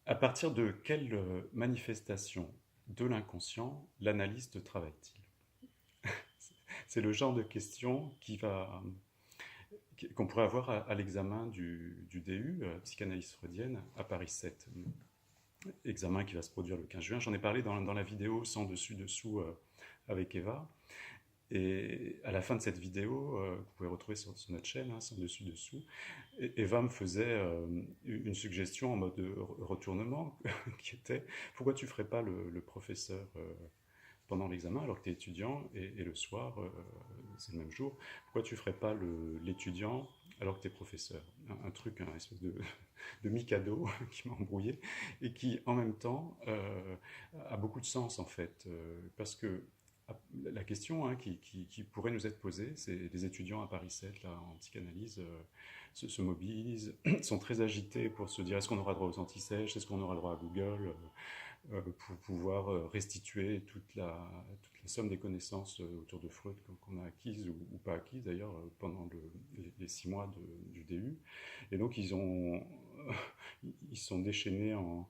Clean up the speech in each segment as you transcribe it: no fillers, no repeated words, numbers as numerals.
À partir de quelle manifestation de l'inconscient l'analyste travaille-t-il? C'est le genre de question qu'on pourrait avoir à l'examen du DU, psychanalyse freudienne, à Paris 7. Examen qui va se produire le 15 juin. J'en ai parlé dans la vidéo sans dessus-dessous avec Eva. Et à la fin de cette vidéo, que vous pouvez retrouver sur notre chaîne, hein, sans dessus-dessous, Eva me faisait une suggestion en mode de retournement qui était pourquoi tu ne ferais pas le professeur pendant l'examen alors que tu es étudiant et le soir, c'est le même jour, pourquoi tu ne ferais pas l'étudiant alors que tu es professeur? Un truc, un espèce de mi-cadeau qui m'a embrouillé et qui en même temps a beaucoup de sens en fait, parce que la question hein, qui pourrait nous être posée, c'est les étudiants à Paris 7 là, en psychanalyse se mobilisent, sont très agités pour se dire est-ce qu'on aura droit aux antisèches, est-ce qu'on aura droit à Google, pour pouvoir restituer toute la somme des connaissances autour de Freud qu'on a acquises ou pas acquises d'ailleurs pendant les 6 mois du DU. Et donc ils sont déchaînés en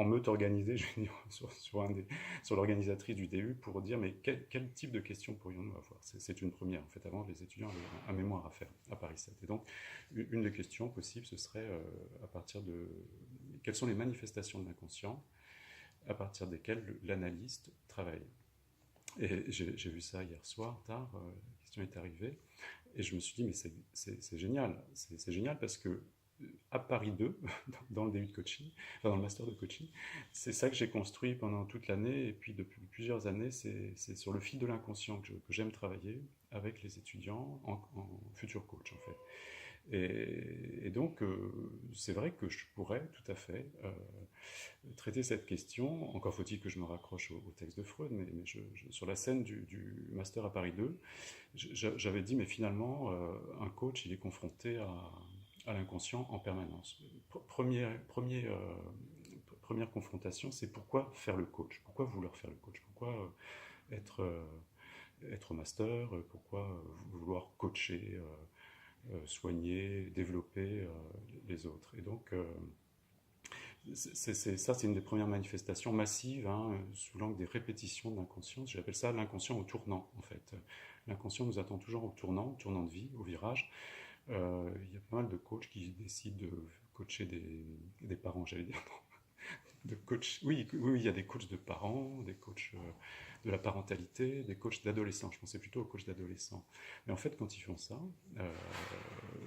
meute organisée, je vais dire, sur l'organisatrice du DU pour dire mais quel type de questions pourrions-nous avoir? C'est une première en fait, avant les étudiants avaient un mémoire à faire à Paris 7. Et donc une des questions possibles ce serait à partir de quelles sont les manifestations de l'inconscient à partir desquelles l'analyste travaille. Et j'ai vu ça hier soir, tard, la question est arrivée, et je me suis dit, mais c'est génial, c'est génial parce que à Paris 2, dans le DU de coaching, enfin dans le master de coaching, c'est ça que j'ai construit pendant toute l'année, et puis depuis plusieurs années, c'est sur le fil de l'inconscient que j'aime travailler avec les étudiants en futur coach en fait. Et donc, c'est vrai que je pourrais tout à fait traiter cette question. Encore faut-il que je me raccroche au texte de Freud, mais sur la scène du Master à Paris 2, j'avais dit, mais finalement, un coach, il est confronté à l'inconscient en permanence. Première confrontation, c'est pourquoi faire le coach? Pourquoi vouloir faire le coach? Pourquoi être, être master? Pourquoi vouloir coacher, soigner, développer les autres? Et donc, c'est une des premières manifestations massives hein, sous l'angle des répétitions de l'inconscient. J'appelle ça l'inconscient au tournant, en fait. L'inconscient nous attend toujours au tournant de vie, au virage. Il y a pas mal de coachs qui décident de coacher des parents, j'allais dire. De coach, oui, il y a des coachs de parents, des coachs de la parentalité, des coachs d'adolescents. Je pensais plutôt aux coachs d'adolescents. Mais en fait, quand ils font ça,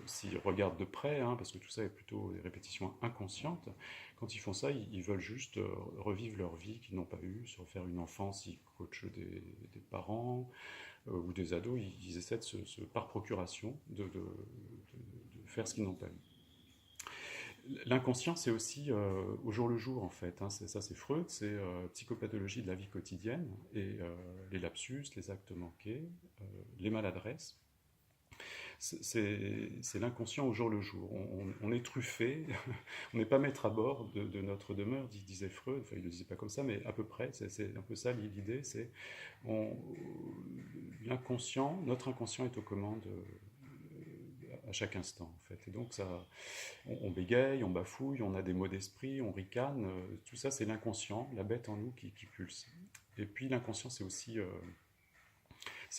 s'ils regardent de près, hein, parce que tout ça est plutôt des répétitions inconscientes, quand ils font ça, ils veulent juste revivre leur vie qu'ils n'ont pas eue, se refaire une enfance, ils coachent des parents ou des ados, ils essaient par procuration de faire ce qu'ils n'ont pas eu. L'inconscient, c'est aussi au jour le jour, en fait. Hein. Ça, c'est Freud, c'est psychopathologie de la vie quotidienne, et les lapsus, les actes manqués, les maladresses. C'est l'inconscient au jour le jour. On est truffé, on n'est pas maître à bord de notre demeure, disait Freud. Enfin, il ne le disait pas comme ça, mais à peu près. C'est un peu ça l'idée. C'est l'inconscient, notre inconscient est aux commandes à chaque instant, en fait. Et donc, on bégaye, on bafouille, on a des mots d'esprit, on ricane. Tout ça, c'est l'inconscient, la bête en nous qui pulse. Et puis, l'inconscient, c'est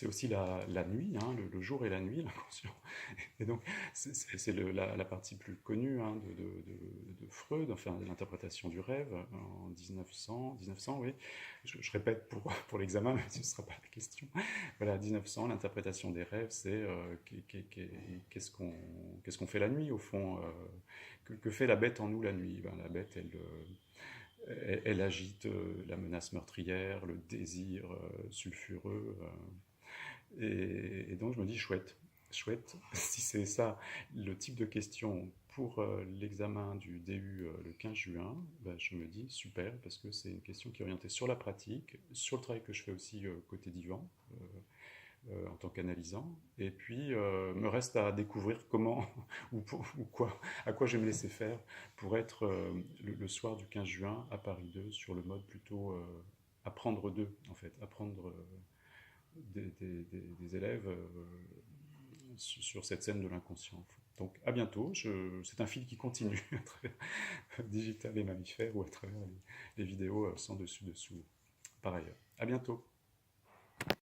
aussi la nuit, hein, le jour et la nuit, l'inconscient. Et donc, c'est la partie plus connue hein, de Freud, enfin, l'interprétation du rêve en 1900, oui. Je répète pour l'examen, mais ce ne sera pas la question. Voilà, 1900, l'interprétation des rêves, c'est qu'est-ce qu'on fait la nuit, au fond que fait la bête en nous la nuit? Ben, la bête, elle agite la menace meurtrière, le désir sulfureux. Et donc je me dis chouette, si c'est ça le type de question pour l'examen du DU le 15 juin, ben, je me dis super, parce que c'est une question qui est orientée sur la pratique, sur le travail que je fais aussi côté divan, en tant qu'analysant, et puis me reste à découvrir comment ou quoi, à quoi je vais me laisser faire pour être le soir du 15 juin à Paris 2 sur le mode plutôt apprendre d'eux, en fait, apprendre des élèves sur cette scène de l'inconscient. Donc à bientôt, c'est un fil qui continue à travers Digital et Mammifère ou à travers les vidéos sans dessus-dessous par ailleurs. À bientôt.